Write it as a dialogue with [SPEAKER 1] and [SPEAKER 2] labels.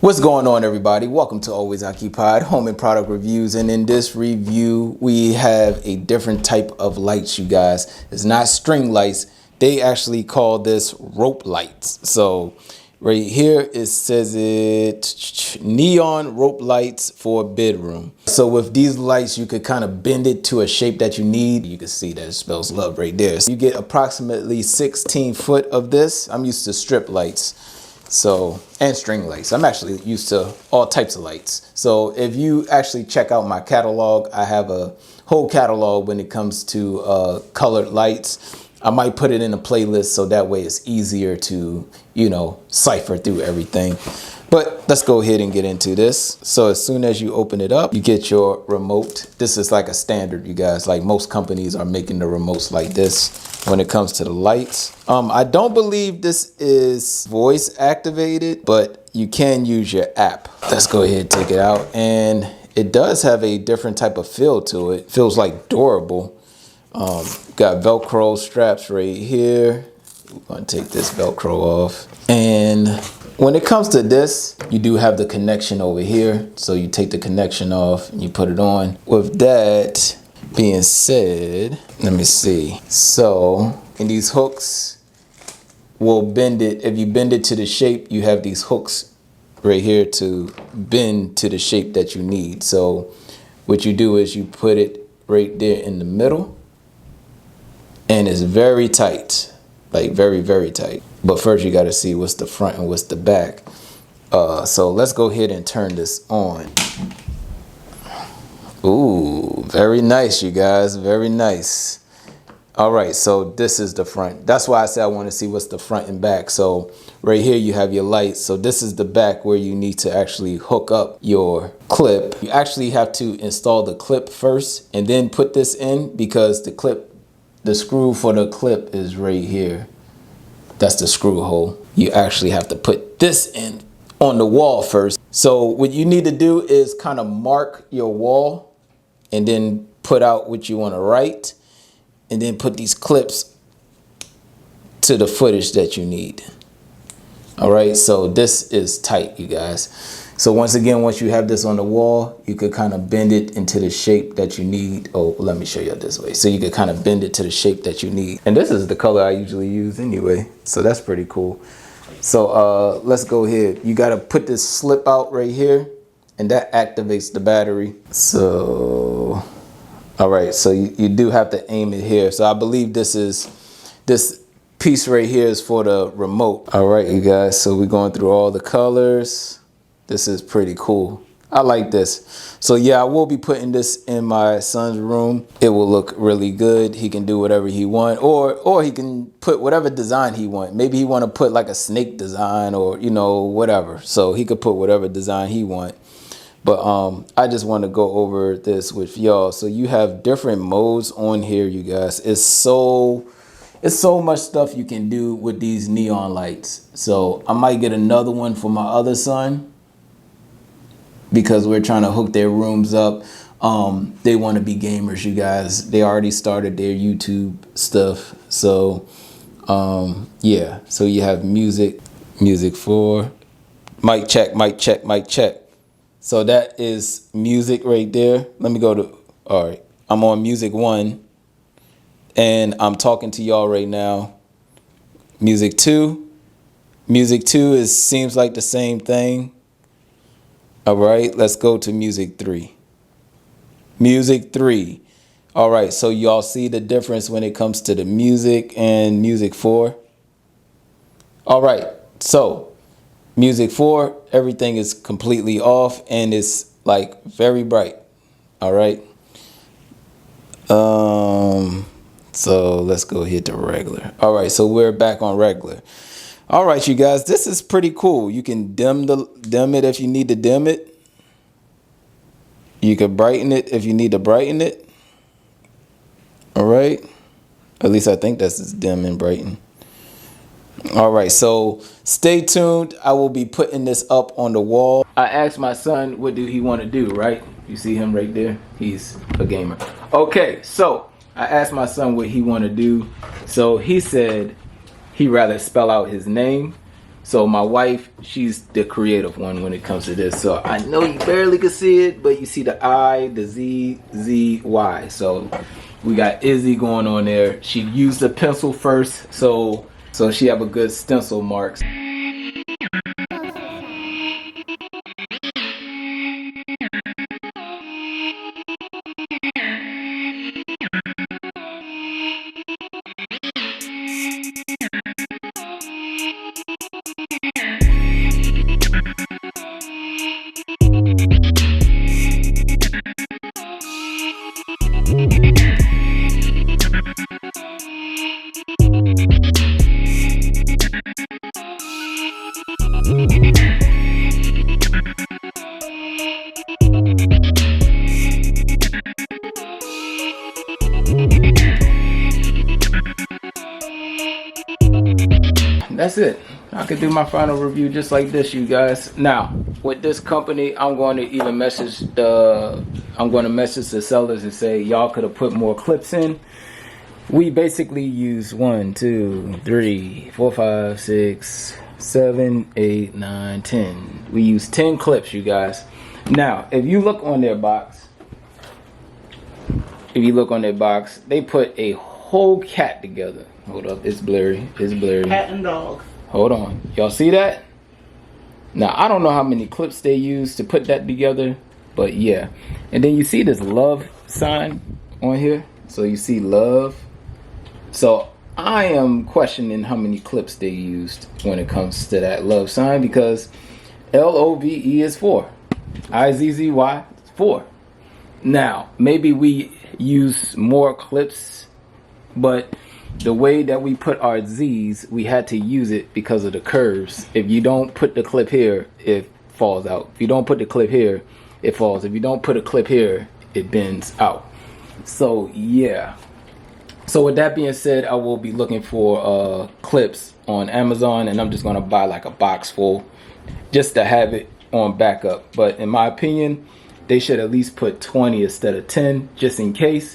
[SPEAKER 1] What's going on, everybody? Welcome to Always Occupied Home and Product Reviews. And in this review, we have a different type of lights, you guys. It's not string lights. They actually call this rope lights. So right here, it says neon rope lights for bedroom. So with these lights, you could kind of bend it to a shape that you need. You can see that it spells love right there. So you get approximately 16 foot of this. I'm used to strip lights. So, and string lights. I'm actually used to all types of lights. So if you actually check out my catalog, I have a whole catalog when it comes to colored lights. I might put it in a playlist so that way it's easier to, cipher through everything. But let's go ahead and get into this. So as soon as you open it up, you get your remote. This is like a standard, you guys. Like most companies are making the remotes like this when it comes to the lights. I don't believe this is voice activated, but you can use your app. Let's go ahead and take it out. And it does have a different type of feel to it. Feels like durable. Got Velcro straps right here. We're gonna take this Velcro off. And when it comes to this, you do have the connection over here. So you take the connection off and you put it on. With that being said, let me see. So, and these hooks will bend it. If you bend it to the shape, you have these hooks right here to bend to the shape that you need. So what you do is you put it right there in the middle. And it's very tight, like very, very tight. But first you gotta see what's the front and what's the back. So let's go ahead and turn this on. Ooh, very nice, you guys, very nice. All right, so this is the front. That's why I said I want to see what's the front and back. So right here you have your lights. So this is the back where you need to actually hook up your clip. You actually have to install the clip first and then put this in because the screw for the clip is right here. That's the screw hole. You actually have to put this in on the wall first. So what you need to do is kind of mark your wall and then put out what you want to write and then put these clips to the footage that you need. All right, so this is tight, you guys. So once again, once you have this on the wall, you could kind of bend it into the shape that you need. Oh, let me show you this way. So you could kind of bend it to the shape that you need. And this is the color I usually use anyway. So that's pretty cool. So let's go ahead. You got to put this slip out right here and that activates the battery. So, all right. So you do have to aim it here. So I believe this piece right here is for the remote. All right, you guys. So we're going through all the colors. This is pretty cool. I like this. So yeah, I will be putting this in my son's room. It will look really good. He can do whatever he wants, or he can put whatever design he wants. Maybe he want to put like a snake design or, whatever. So he could put whatever design he want. But I just want to go over this with y'all. So you have different modes on here, you guys. It's so much stuff you can do with these neon lights. So I might get another one for my other son, because we're trying to hook their rooms up. They want to be gamers, you guys. They already started their YouTube stuff. So yeah, so you have music 4, mic check, mic check, mic check. So that is music right there. Let me go to, all right, I'm on music 1 and I'm talking to y'all right now. Music 2 seems like the same thing. All right, let's go to music 3. Music 3. All right, so y'all see the difference when it comes to the music and music 4. All right, so music 4, everything is completely off and it's like very bright. All right. So let's go ahead to regular. All right, so we're back on regular. All right, you guys, this is pretty cool. You can dim it if you need to dim it. You can brighten it if you need to brighten it. All right. At least I think that's dim and brighten. All right, so stay tuned. I will be putting this up on the wall. I asked my son, what do he want to do, right? You see him right there? He's a gamer. Okay, so I asked my son what he want to do. So he said he'd rather spell out his name So my wife, she's the creative one when it comes to this. So I know you barely can see it, but you see the I, the Z, Z, Y. So we got Izzy going on there. She used the pencil first, so she have a good stencil marks. That's it. I could do my final review just like this, you guys. Now, with this company, I'm going to even message the sellers and say y'all could have put more clips in. We basically use 1, 2, 3, 4, 5, 6, 7, 8, 9, 10. We use 10 clips, you guys. Now, if you look on their box, they put a whole cat together. Hold up, it's blurry.
[SPEAKER 2] Cat and dog.
[SPEAKER 1] Hold on. Y'all see that? Now, I don't know how many clips they used to put that together, but yeah. And then you see this love sign on here. So you see love. So I am questioning how many clips they used when it comes to that love sign, because LOVE is 4. IZZY is 4. Now, maybe we use more clips, but the way that we put our Z's, we had to use it because of the curves. If you don't put the clip here, it falls out. If you don't put the clip here, it falls. If you don't put a clip here, it bends out. So yeah. So with that being said, I will be looking for clips on Amazon, and I'm just gonna buy like a box full just to have it on backup. But in my opinion, they should at least put 20 instead of 10 just in case.